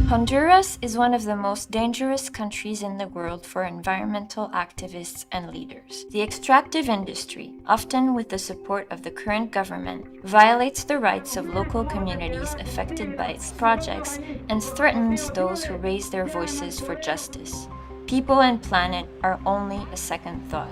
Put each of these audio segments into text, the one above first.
Honduras is one of the most dangerous countries in the world for environmental activists and leaders. The extractive industry, often with the support of the current government, violates the rights of local communities affected by its projects and threatens those who raise their voices for justice. People and planet are only a second thought.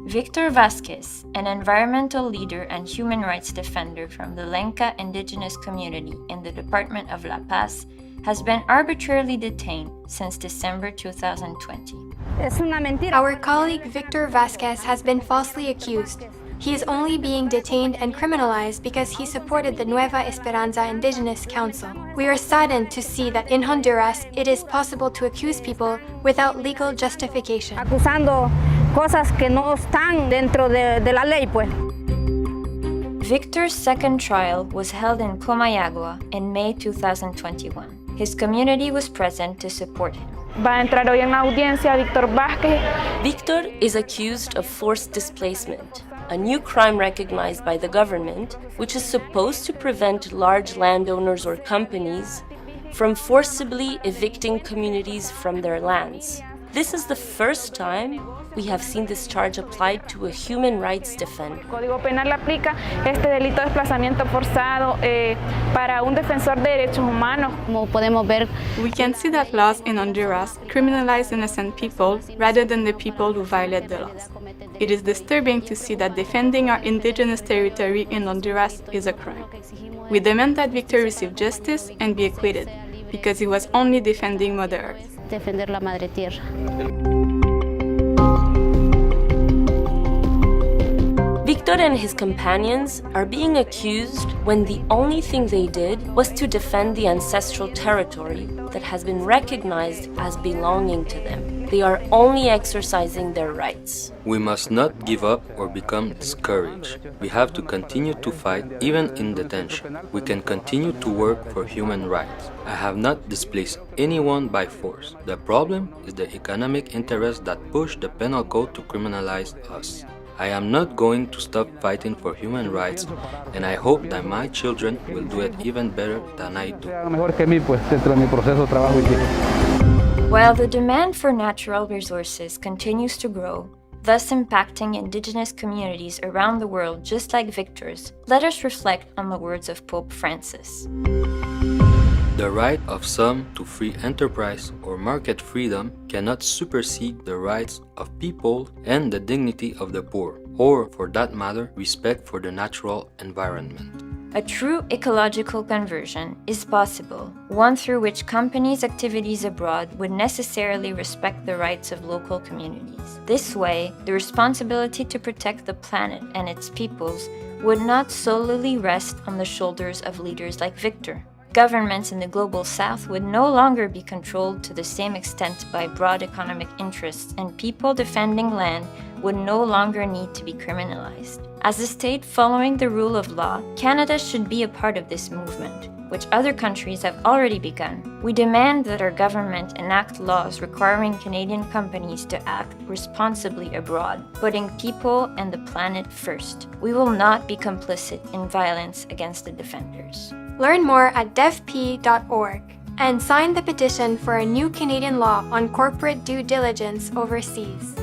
Victor Vasquez, an environmental leader and human rights defender from the Lenca indigenous community in the Department of La Paz, has been arbitrarily detained since December 2020. Our colleague Victor Vasquez has been falsely accused. He is only being detained and criminalized because he supported the Nueva Esperanza Indigenous Council. We are saddened to see that in Honduras, it is possible to accuse people without legal justification. Acusando cosas que no están dentro de la ley, pues. Victor's second trial was held in Comayagua in May 2021. His community was present to support him. Va a entrar hoy en audiencia Víctor Vázquez. Victor is accused of forced displacement, a new crime recognized by the government, which is supposed to prevent large landowners or companies from forcibly evicting communities from their lands. This is the first time we have seen this charge applied to a human rights defender. El Código Penal aplica este delito de desplazamiento forzado para un defensor de derechos humanos. Como podemos ver, we can see that laws in Honduras criminalize innocent people rather than the people who violate the laws. It is disturbing to see that defending our indigenous territory in Honduras is a crime. We demand that Victor receive justice and be acquitted, because he was only defending Mother Earth. defender la madre tierra. Victor and his companions are being accused when the only thing they did was to defend the ancestral territory that has been recognized as belonging to them. They are only exercising their rights. We must not give up or become discouraged. We have to continue to fight even in detention. We can continue to work for human rights. I have not displaced anyone by force. The problem is the economic interests that push the penal code to criminalize us. I am not going to stop fighting for human rights, and I hope that my children will do it even better than I do. While the demand for natural resources continues to grow, thus impacting indigenous communities around the world just like Victor's, let us reflect on the words of Pope Francis. The right of some to free enterprise or market freedom cannot supersede the rights of people and the dignity of the poor, or, for that matter, respect for the natural environment. A true ecological conversion is possible, one through which companies' activities abroad would necessarily respect the rights of local communities. This way, the responsibility to protect the planet and its peoples would not solely rest on the shoulders of leaders like Victor. Governments in the global south would no longer be controlled to the same extent by broad economic interests, and people defending land would no longer need to be criminalized. As a state following the rule of law, Canada should be a part of this movement, which other countries have already begun. We demand that our government enact laws requiring Canadian companies to act responsibly abroad, putting people and the planet first. We will not be complicit in violence against the defenders. Learn more at devp.org and sign the petition for a new Canadian law on corporate due diligence overseas.